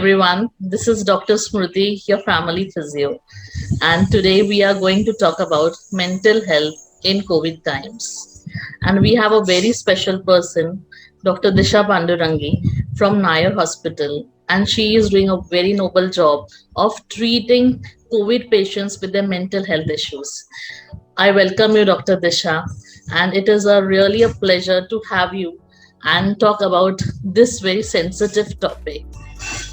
everyone. This is Dr. Smriti, your family physio. And today we are going to talk about mental health in COVID times. And we have a very special person, Dr. Disha Pandurangi from Nair Hospital. And she is doing a very noble job of treating COVID patients with their mental health issues. I welcome you, Dr. Disha, and it is really a pleasure to have you and talk about this very sensitive topic.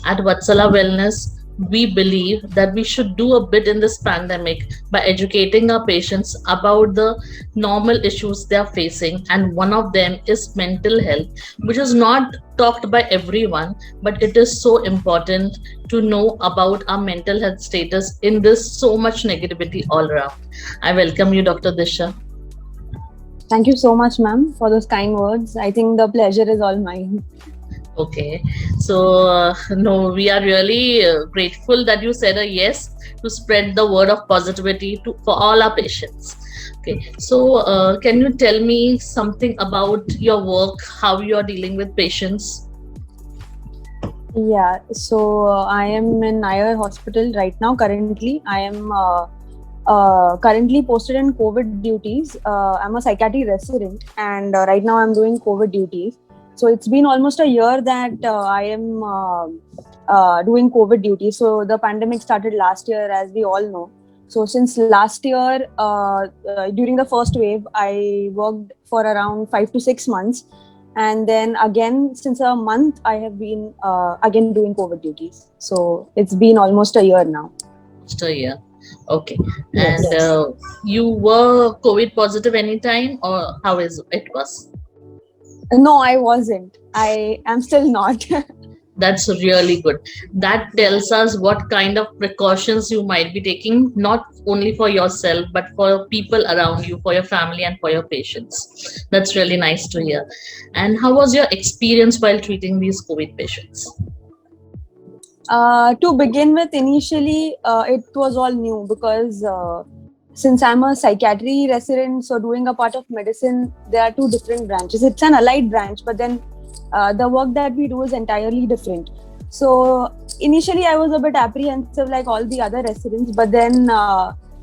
At Vatsala Wellness, we believe that we should do a bit in this pandemic by educating our patients about the normal issues they are facing, and one of them is mental health, which is not talked by everyone, but it is so important to know about our mental health status in this so much negativity all around. I welcome you, Dr. Disha. Thank you so much, ma'am, for those kind words. I think the pleasure is all mine. Okay, so no, we are really grateful that you said a yes to spread the word of positivity for all our patients. Okay, so can you tell me something about your work, how you are dealing with patients? Yeah, so I am in Nair Hospital right now. Currently, I am currently posted in COVID duties. I'm a psychiatry resident, and right now I'm doing COVID duties. So it's been almost a year that I am doing COVID duty. So the pandemic started last year, as we all know. So since last year, during the first wave, I worked for around 5 to 6 months. And then again, since a month, I have been again doing COVID duties. So it's been almost a year now. Just a year. Okay. Yes. And you were COVID positive anytime, or how is it was? No, I wasn't. I am still not. That's really good. That tells us what kind of precautions you might be taking, not only for yourself, but for people around you, for your family, and for your patients. That's really nice to hear. And how was your experience while treating these COVID patients? To begin with, initially, it was all new because since I'm a psychiatry resident, so doing a part of medicine, there are two different branches. It's an allied branch, but then the work that we do is entirely different. So initially, I was a bit apprehensive like all the other residents, but then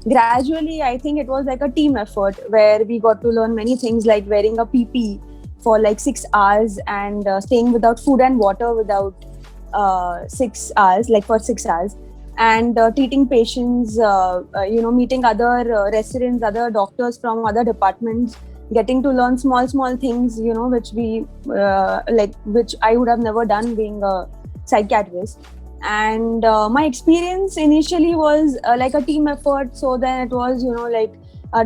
gradually, I think it was like a team effort where we got to learn many things like wearing a PP for like 6 hours and staying without food and water without 6 hours, like for 6 hours, and treating patients, meeting other residents, other doctors from other departments, getting to learn small things, which we which I would have never done being a psychiatrist. And my experience initially was like a team effort. So then it was,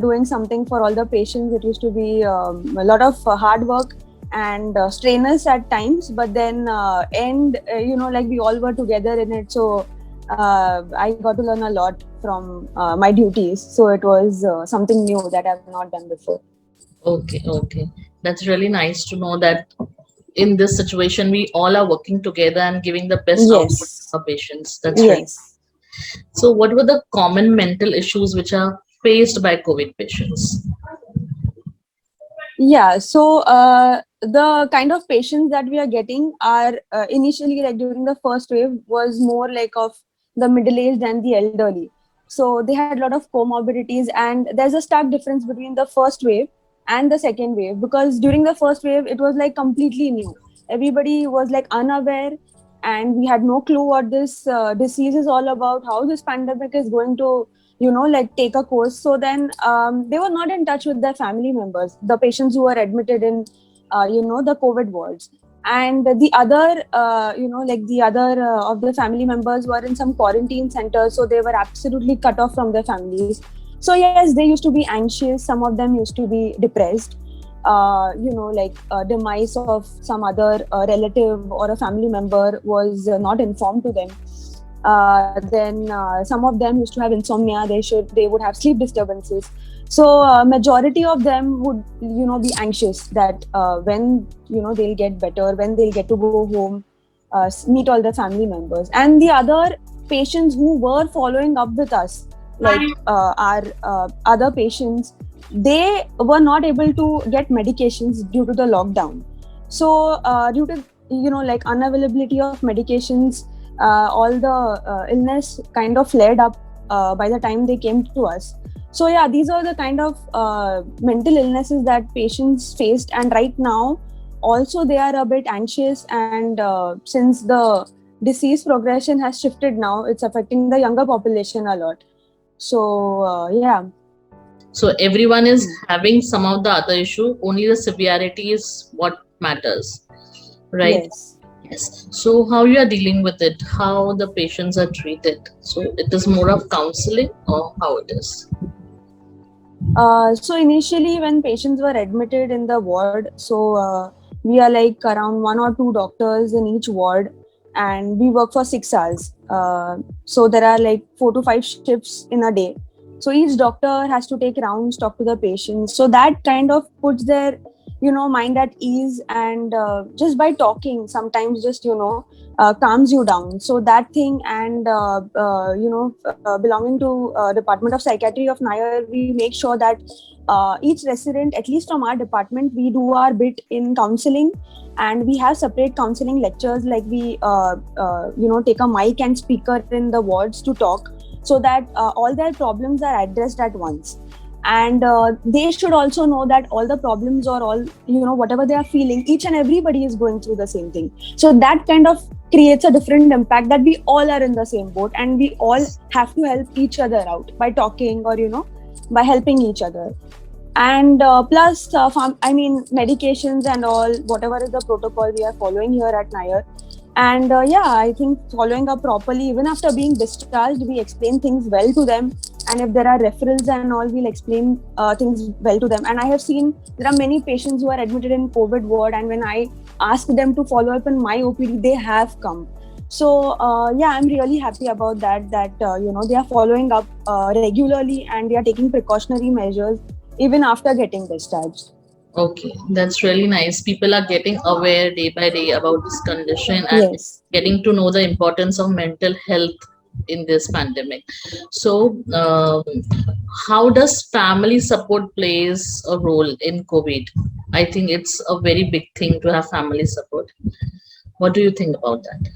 doing something for all the patients. It used to be a lot of hard work and strenuous at times, but then we all were together in it. So I got to learn a lot from my duties. So it was something new that I've not done before. Okay. That's really nice to know that in this situation, we all are working together and giving the best output to our patients. That's right. Yes. So, what were the common mental issues which are faced by COVID patients? Yeah, so the kind of patients that we are getting are initially, like during the first wave, was more like of the middle-aged and the elderly. So they had a lot of comorbidities, and there's a stark difference between the first wave and the second wave, because during the first wave, it was like completely new. Everybody was like unaware, and we had no clue what this disease is all about, how this pandemic is going to take a course. So then they were not in touch with their family members, the patients who were admitted in the COVID wards. And the other of the family members were in some quarantine centers, so they were absolutely cut off from their families. So yes, they used to be anxious. Some of them used to be depressed. Demise of some other relative or a family member was not informed to them. Then some of them used to have insomnia. They would have sleep disturbances. So majority of them would be anxious that when they'll get better, when they'll get to go home, meet all the family members. And the other patients who were following up with us, like our other patients, they were not able to get medications due to the lockdown. So due to unavailability of medications, all the illness kind of flared up by the time they came to us. So yeah, these are the kind of mental illnesses that patients faced, and right now also they are a bit anxious, and since the disease progression has shifted now, it's affecting the younger population a lot. So yeah. So everyone is having some of the other issue, only the severity is what matters, right? Yes. Yes. So how you are dealing with it, how the patients are treated, so it is more of counseling or how it is? So initially, when patients were admitted in the ward, so we are like around 1 or 2 doctors in each ward, and we work for 6 hours. So there are like 4 to 5 shifts in a day. So each doctor has to take rounds, talk to the patients. So that kind of puts their, mind at ease, and just by talking, sometimes just calms you down. So that thing, and belonging to Department of Psychiatry of Nair, we make sure that each resident, at least from our department, we do our bit in counseling, and we have separate counseling lectures. Like we take a mic and speaker in the wards to talk, so that all their problems are addressed at once. And they should also know that all the problems, or all whatever they are feeling, each and everybody is going through the same thing. So that kind of creates a different impact, that we all are in the same boat, and we all have to help each other out by talking, or by helping each other. And plus medications and all, whatever is the protocol we are following here at Nair. And I think following up properly, even after being discharged, we explain things well to them. And if there are referrals and all, we'll explain things well to them. And I have seen there are many patients who are admitted in COVID ward, and when I ask them to follow up in my OPD, they have come. So I'm really happy about that they are following up regularly, and they are taking precautionary measures even after getting discharged. Okay, that's really nice. People are getting aware day by day about this condition and Yes. getting to know the importance of mental health in this pandemic. So, how does family support plays a role in COVID? I think it's a very big thing to have family support. What do you think about that?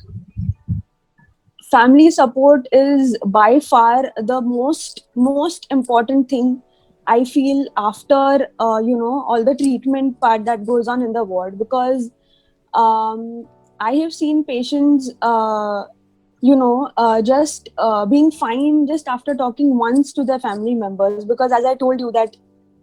Family support is by far the most important thing, I feel, after all the treatment part that goes on in the ward. Because I have seen patients just being fine just after talking once to their family members. Because as I told you that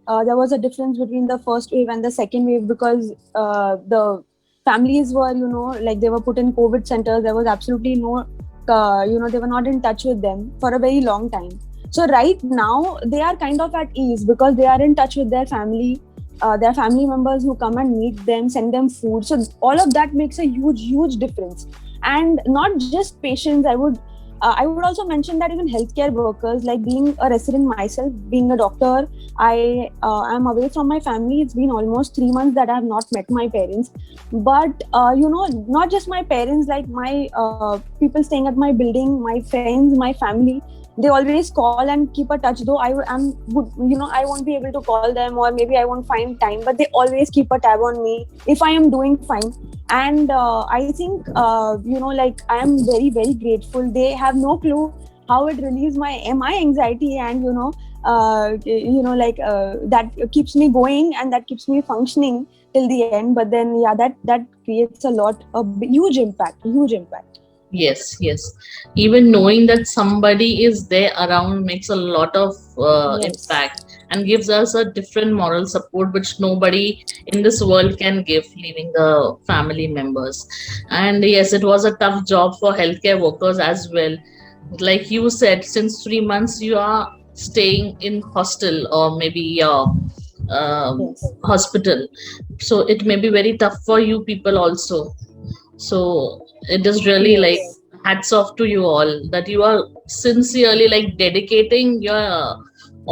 there was a difference between the first wave and the second wave, because the families were like they were put in COVID centers. There was absolutely no they were not in touch with them for a very long time. So right now they are kind of at ease, because they are in touch with their family members who come and meet them, send them food. So all of that makes a huge difference. And not just patients, I would also mention that even healthcare workers, like being a resident myself, being a doctor, I am away from my family. It's been almost 3 months that I have not met my parents. But not just my parents, like my people staying at my building, my friends, my family, they always call and keep a touch. Though I won't be able to call them, or maybe I won't find time, but they always keep a tab on me if I am doing fine. And I think like I am very grateful. They have no clue how it relieves my anxiety, and that keeps me going, and that keeps me functioning till the end. But then that creates a huge impact. Yes, yes. Even knowing that somebody is there around makes a lot of Yes. impact and gives us a different moral support which nobody in this world can give, leaving the family members. And yes, it was a tough job for healthcare workers as well. Like you said, since 3 months you are staying in hostel or maybe Yes. hospital, so it may be very tough for you people also. So it is really like Yes. hats off to you all that you are sincerely like dedicating your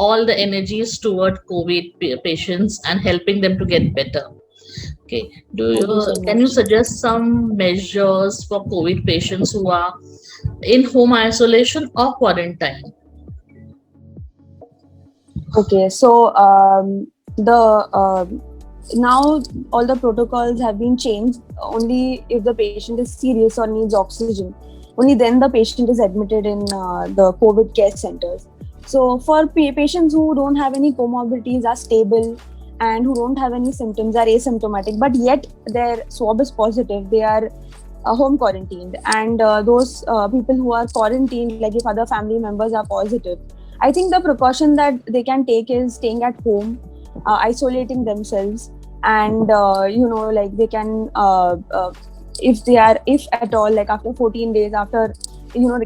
all the energies toward COVID patients and helping them to get better. Okay, do Thank you you so can you much. suggest some measures for COVID patients who are in home isolation or quarantine? Okay, so the now all the protocols have been changed. Only if the patient is serious or needs oxygen, only then the patient is admitted in the COVID care centers. So for patients who don't have any comorbidities, are stable, and who don't have any symptoms, are asymptomatic, but yet their swab is positive, they are home quarantined. And those people who are quarantined, like if other family members are positive, I think the precaution that they can take is staying at home, isolating themselves, and like they can if they are, if at all, like after 14 days, after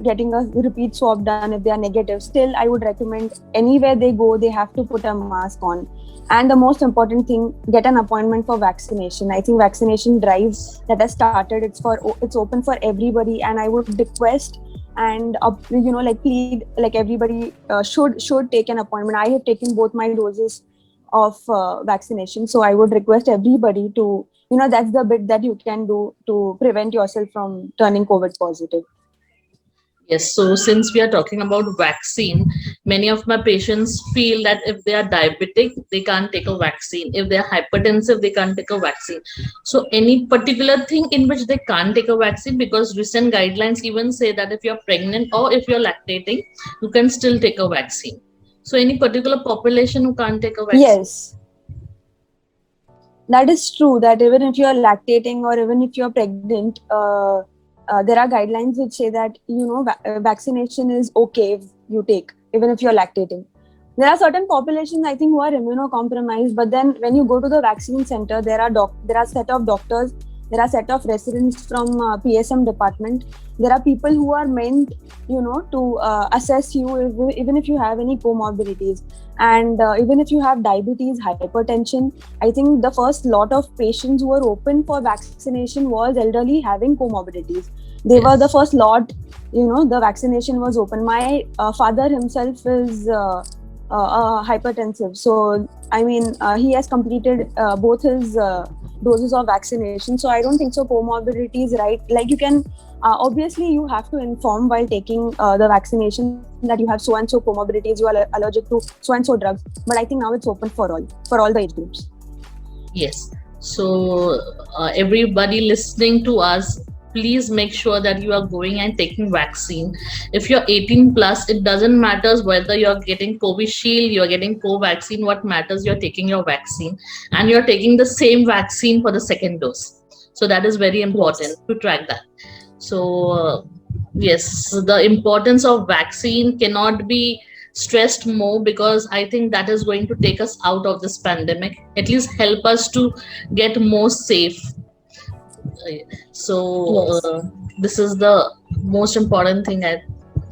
getting a repeat swab done, if they are negative, still I would recommend anywhere they go, they have to put a mask on. And the most important thing, get an appointment for vaccination. I think vaccination drive that has started, it's open for everybody, and I would request and like plead, like everybody should take an appointment. I have taken both my doses of vaccination, so I would request everybody to, that's the bit that you can do to prevent yourself from turning COVID positive. Yes, so since we are talking about vaccine, many of my patients feel that if they are diabetic, they can't take a vaccine. If they are hypertensive, they can't take a vaccine. So, any particular thing in which they can't take a vaccine? Because recent guidelines even say that if you're pregnant or if you're lactating, you can still take a vaccine. So, any particular population who can't take a vaccine? Yes, that is true, that even if you're lactating or even if you're pregnant, there are guidelines which say that vaccination is okay if you take, even if you're lactating. There are certain populations, I think, who are immunocompromised, but then when you go to the vaccine center, there are set of doctors, there are set of residents from PSM department. There are people who are meant to assess you even if you have any comorbidities, and even if you have diabetes, hypertension. I think the first lot of patients who were open for vaccination was elderly having comorbidities. They were the first lot, the vaccination was open. My father himself is hypertensive, so I mean he has completed both his doses of vaccination, so I don't think so comorbidities, right? Like you can obviously you have to inform while taking the vaccination that you have so and so comorbidities, you are allergic to so and so drugs, but I think now it's open for all the age groups. Yes. So, everybody listening to us, please make sure that you are going and taking vaccine. If you're 18 plus, it doesn't matter whether you're getting Covishield, you're getting Covaxin. What matters, you're taking your vaccine, and you're taking the same vaccine for the second dose. So that is very important Yes. to track that. So, yes, the importance of vaccine cannot be stressed more, because I think that is going to take us out of this pandemic, at least help us to get more safe. So, Yes. this is the most important thing I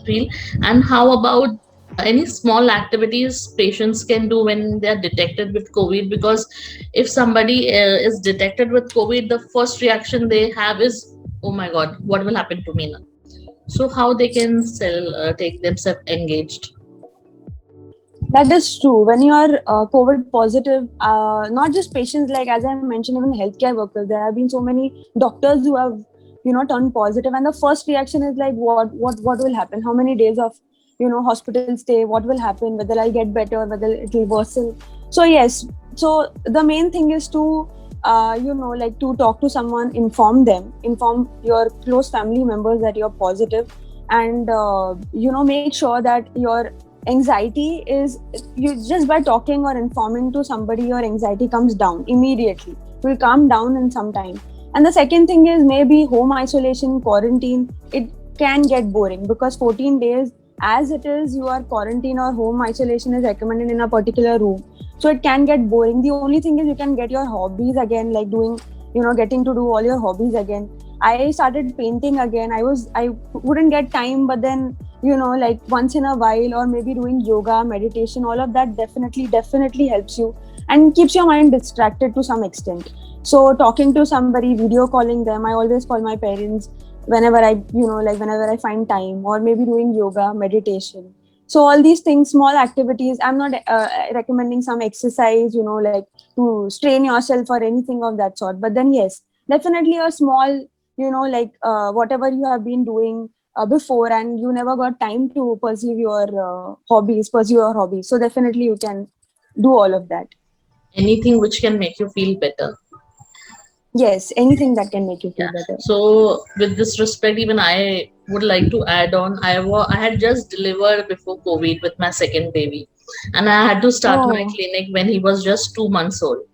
feel. And how about any small activities patients can do when they are detected with COVID? Because if somebody is detected with COVID, the first reaction they have is, oh my God, what will happen to me now? So, how they can take themselves engaged? That is true. When you are COVID positive, not just patients, like as I mentioned, even healthcare workers, there have been so many doctors who have, turned positive, and the first reaction is like, what will happen? How many days of, hospital stay? What will happen? Whether I'll get better? Whether it will worsen? So yes. So the main thing is to, like to talk to someone, inform them, inform your close family members that you're positive, and make sure that your anxiety is, you just by talking or informing to somebody, your anxiety comes down immediately, will calm down in some time. And the second thing is maybe home isolation, quarantine. It can get boring because 14 days as it is, you are quarantine or home isolation is recommended in a particular room, so it can get boring. The only thing is you can get your hobbies again, like doing, getting to do all your hobbies again. I started painting again. I wouldn't get time, but then like once in a while, or maybe doing yoga, meditation, all of that definitely helps you and keeps your mind distracted to some extent. So talking to somebody, video calling them. I always call my parents whenever I, like whenever I find time, or maybe doing yoga, meditation. So all these things, small activities. I'm not recommending some exercise, like to strain yourself or anything of that sort. But then yes, definitely a small, like whatever you have been doing before and you never got time to pursue your hobbies. So definitely you can do all of that. Anything which can make you feel better. Yes, anything that can make you feel Yeah. better. So with this respect, even I would like to add on. I had just delivered before COVID with my second baby, and I had to start my Oh. clinic when he was just 2 months old.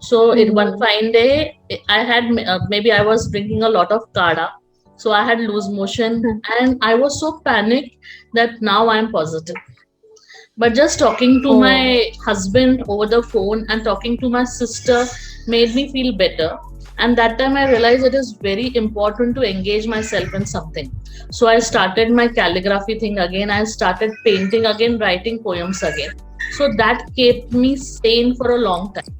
So it one Hmm. fine day, I had maybe I was drinking a lot of kada, so I had loose motion, and I was so panicked that now I am positive. But just talking to Oh. my husband over the phone and talking to my sister made me feel better. And that time I realized it is very important to engage myself in something. So I started my calligraphy thing again. I started painting again, writing poems again. So that kept me sane for a long time.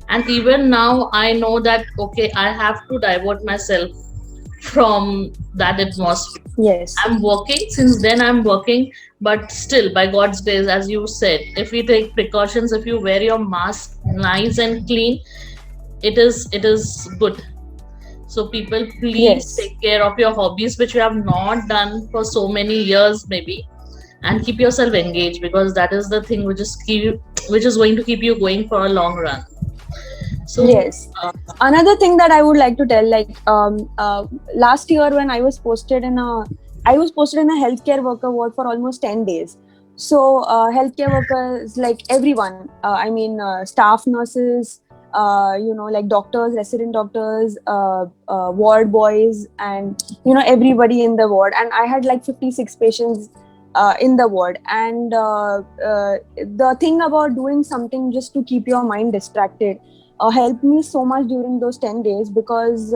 And even now, I know that, okay, I have to divert myself from that atmosphere. Yes. I'm working, since then I'm working, but still, by God's grace, as you said, if we take precautions, if you wear your mask nice and clean, it is good. So people, please Yes. take care of your hobbies, which you have not done for so many years, maybe, and keep yourself engaged, because that is the thing which is going to keep you going for a long run. So, Yes. Another thing that I would like to tell, like last year when I was posted in a healthcare worker ward for almost 10 days. So healthcare workers, like everyone, I mean, staff nurses, like doctors, resident doctors, ward boys, and everybody in the ward. And I had like 56 patients in the ward. And the thing about doing something just to keep your mind distracted helped me so much during those 10 days, because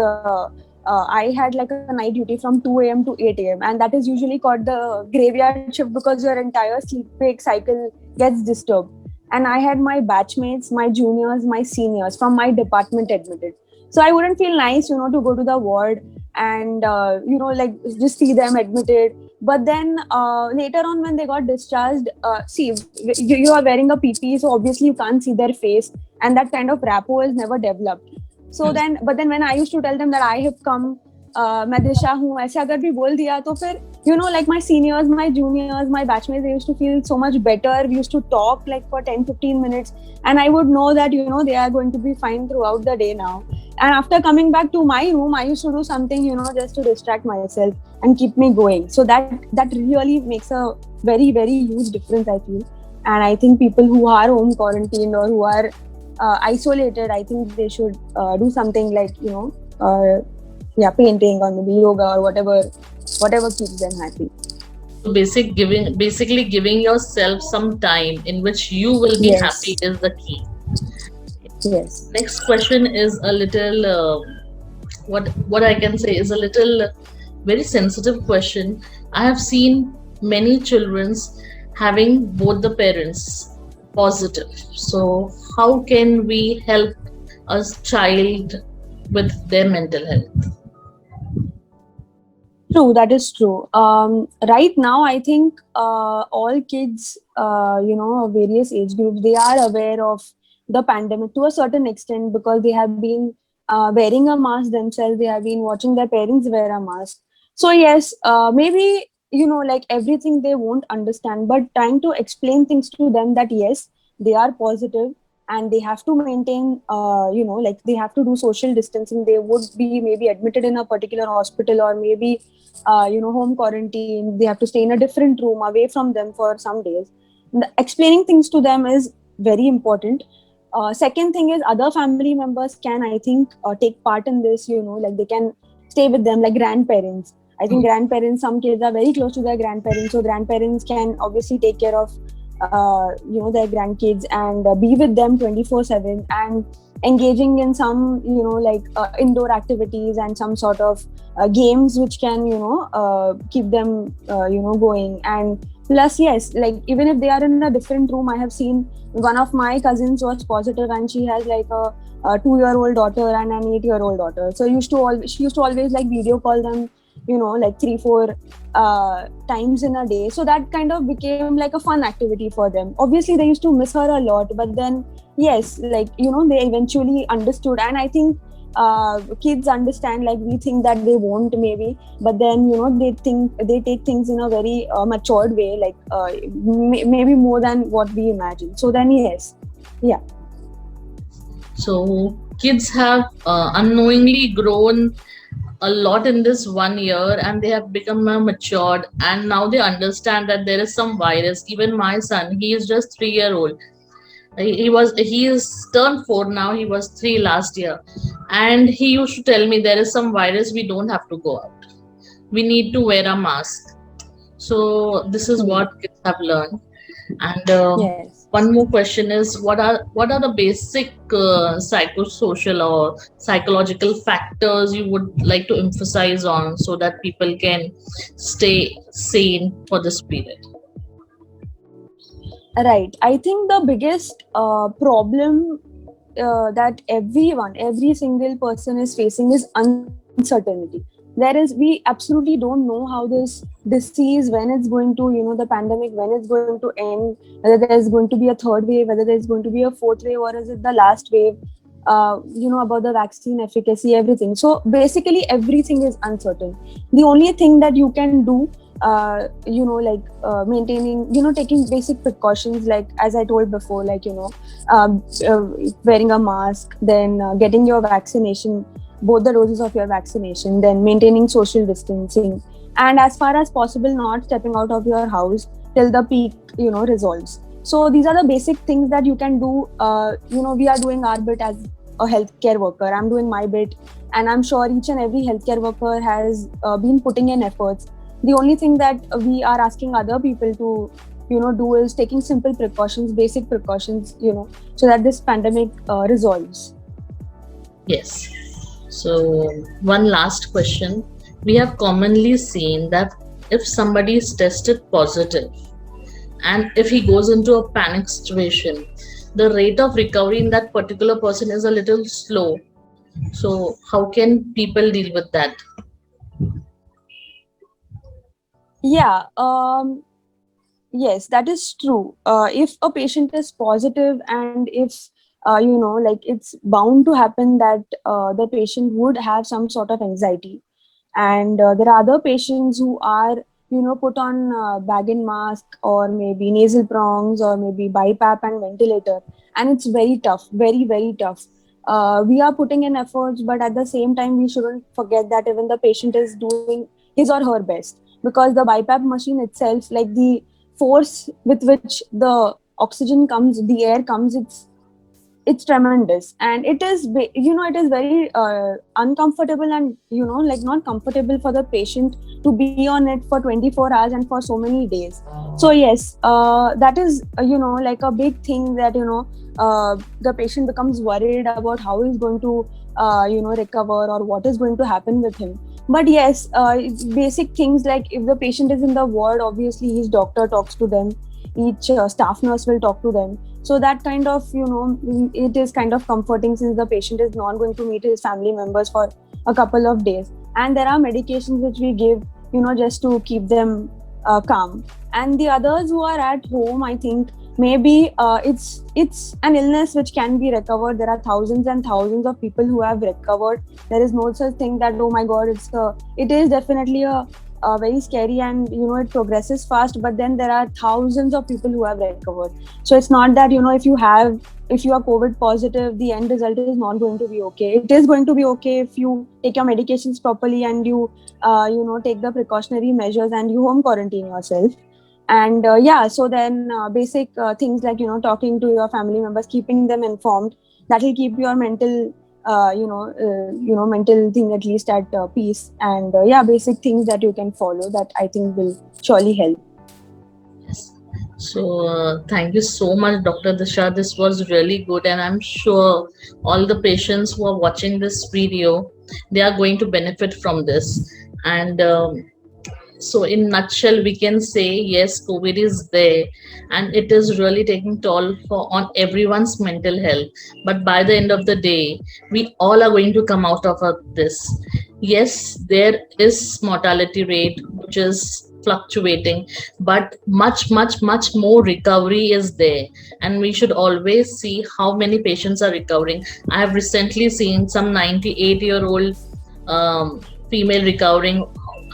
I had like a night duty from 2 a.m. to 8 a.m. and that is usually called the graveyard shift, because your entire sleep wake cycle gets disturbed. And I had my batchmates, my juniors, my seniors from my department admitted. So I wouldn't feel nice, to go to the ward and, like just see them admitted. But then later on, when they got discharged, see, you are wearing a PPE, so obviously you can't see their face, and that kind of rapport is never developed. So then, but then when I used to tell them that I have come, मैं दिशा हूँ, ऐसे अगर भी बोल दिया तो फिर like my seniors, my juniors, my batchmates, they used to feel so much better. We used to talk like for 10-15 minutes, and I would know that they are going to be fine throughout the day now. And after coming back to my room, I used to do something just to distract myself and keep me going. So that really makes a very, very huge difference, I feel. And I think people who are home quarantined or who are isolated, I think they should do something like painting or maybe yoga or whatever keeps them happy. basically giving yourself some time in which you will be happy Yes. is the key. Yes. Next question is a little what I can say is a little very sensitive question. I have seen many children's having both the parents positive. So how can we help a child with their mental health? True, that is true. Right now, I think all kids, various age groups, they are aware of the pandemic to a certain extent, because they have been wearing a mask themselves. They have been watching their parents wear a mask. So yes, maybe like everything they won't understand, but trying to explain things to them that yes, they are positive and they have to maintain, like they have to do social distancing. They would be maybe admitted in a particular hospital, or maybe home quarantine. They have to stay in a different room away from them for some days. Explaining things to them is very important. Second thing is, other family members can, I think, take part in this. Like they can stay with them, like grandparents. I think grandparents, some kids are very close to their grandparents, so grandparents can obviously take care of their grandkids and be with them 24/7, and engaging in some like indoor activities and some sort of games which can keep them going. And plus, yes, like even if they are in a different room, I have seen one of my cousins was positive, and she has like a 2-year-old daughter and an 8-year-old daughter. So she used to always like video call them, like 3-4 times in a day. So that kind of became like a fun activity for them. Obviously they used to miss her a lot, but then yes, like they eventually understood. And I think kids understand, like we think that they won't maybe, but then they take things in a very matured way, like maybe more than what we imagine. So then yes, yeah. So kids have unknowingly grown a lot in this 1 year, and they have become matured, and now they understand that there is some virus. Even my son, he is just 3 year old. He is turned 4 now. He was 3 last year, and he used to tell me there is some virus, we don't have to go out, we need to wear a mask. So this is Hmm. what kids have learned. And Yes. one more question is, what are the basic psychosocial or psychological factors you would like to emphasize on so that people can stay sane for this period? Right. I think the biggest problem that every single person is facing is uncertainty. We absolutely don't know how this disease, when it's going to, the pandemic, when it's going to end, whether there's going to be a third wave, whether there's going to be a fourth wave, or is it the last wave, about the vaccine efficacy, everything. So basically, everything is uncertain. The only thing that you can do, maintaining, taking basic precautions, like as I told before, like, wearing a mask, then getting your vaccination, both the doses of your vaccination, then maintaining social distancing, and as far as possible, not stepping out of your house till the peak, resolves. So these are the basic things that you can do. We are doing our bit as a healthcare worker. I'm doing my bit, and I'm sure each and every healthcare worker has been putting in efforts. The only thing that we are asking other people to, do is taking simple precautions, basic precautions, so that this pandemic resolves. Yes. So one last question. We have commonly seen that if somebody is tested positive and if he goes into a panic situation, the rate of recovery in that particular person is a little slow. So how can people deal with that? Yeah. Yes, that is true. If a patient is positive, and if like, it's bound to happen that the patient would have some sort of anxiety, and there are other patients who are, put on bag and mask, or maybe nasal prongs, or maybe BiPAP and ventilator, and it's very tough, very very tough. We are putting in efforts, but at the same time, we shouldn't forget that even the patient is doing his or her best, because the BiPAP machine itself, like the force with which the oxygen comes, the air comes, it's tremendous, and it is very uncomfortable, and like, not comfortable for the patient to be on it for 24 hours and for so many days. So yes, that is, like a big thing, that the patient becomes worried about how he's going to recover, or what is going to happen with him. But yes, basic things, like if the patient is in the ward, obviously his doctor talks to them, each staff nurse will talk to them. So that kind of, it is kind of comforting, since the patient is not going to meet his family members for a couple of days. And there are medications which we give, just to keep them calm. And the others who are at home, I think maybe it's an illness which can be recovered. There are thousands and thousands of people who have recovered. There is no such thing that, oh my god, it is definitely a very scary, and it progresses fast, but then there are thousands of people who have recovered. So it's not that, if you are COVID positive, the end result is not going to be okay. It is going to be okay if you take your medications properly, and you take the precautionary measures, and you home quarantine yourself. And yeah, so then basic things, like talking to your family members, keeping them informed, that will keep your mental mental thing at least at peace. And yeah, basic things that you can follow, that I think will surely help. Yes. So thank you so much, Dr. Disha. This was really good, and I'm sure all the patients who are watching this video, they are going to benefit from this. And so in nutshell, we can say yes, COVID is there, and it is really taking toll on everyone's mental health. But by the end of the day, we all are going to come out of this. Yes, there is mortality rate which is fluctuating, but much more recovery is there, and we should always see how many patients are recovering. I have recently seen some 98-year-old female recovering.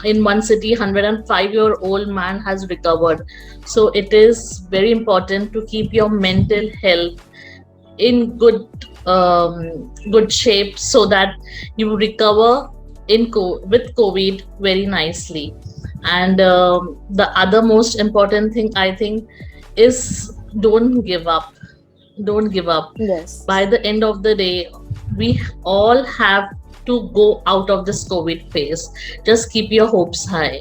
In one city, 105-year-old man has recovered. So it is very important to keep your mental health in good good shape so that you recover with COVID very nicely. And the other most important thing I think is don't give up. Don't give up. Yes. By the end of the day, we all have to go out of this COVID phase. Just keep your hopes high,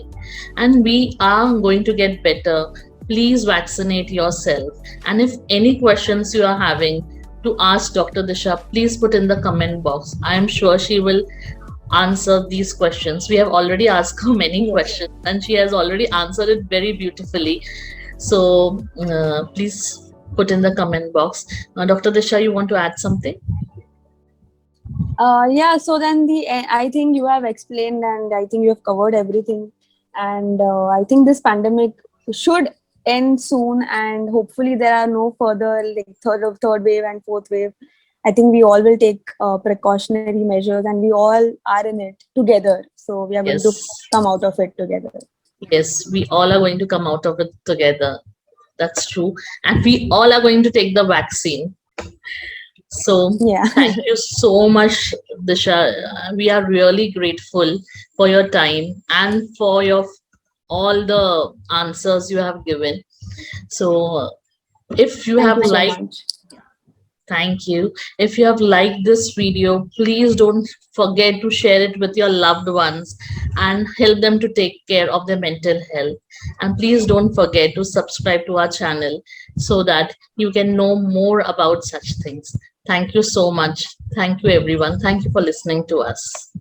and we are going to get better. Please vaccinate yourself. And if any questions you are having to ask Dr. Disha, please put in the comment box. I am sure she will answer these questions. We have already asked her many Yes. questions, and she has already answered it very beautifully. So please put in the comment box. Dr. Disha, you want to add something? Yeah, so then I think you have explained and I think you have covered everything. And I think this pandemic should end soon, and hopefully there are no further like third wave and fourth wave. I think we all will take precautionary measures, and we all are in it together. So we are going to Yes. come out of it together. Yes, we all are going to come out of it together. That's true. And we all are going to take the vaccine. So Yeah. thank you so much, Disha. We are really grateful for your time and for your all the answers you have given. So if you Thank have you so liked, much. thank you. If you have liked this video, please don't forget to share it with your loved ones and help them to take care of their mental health. And please don't forget to subscribe to our channel so that you can know more about such things. Thank you so much. Thank you, everyone. Thank you for listening to us.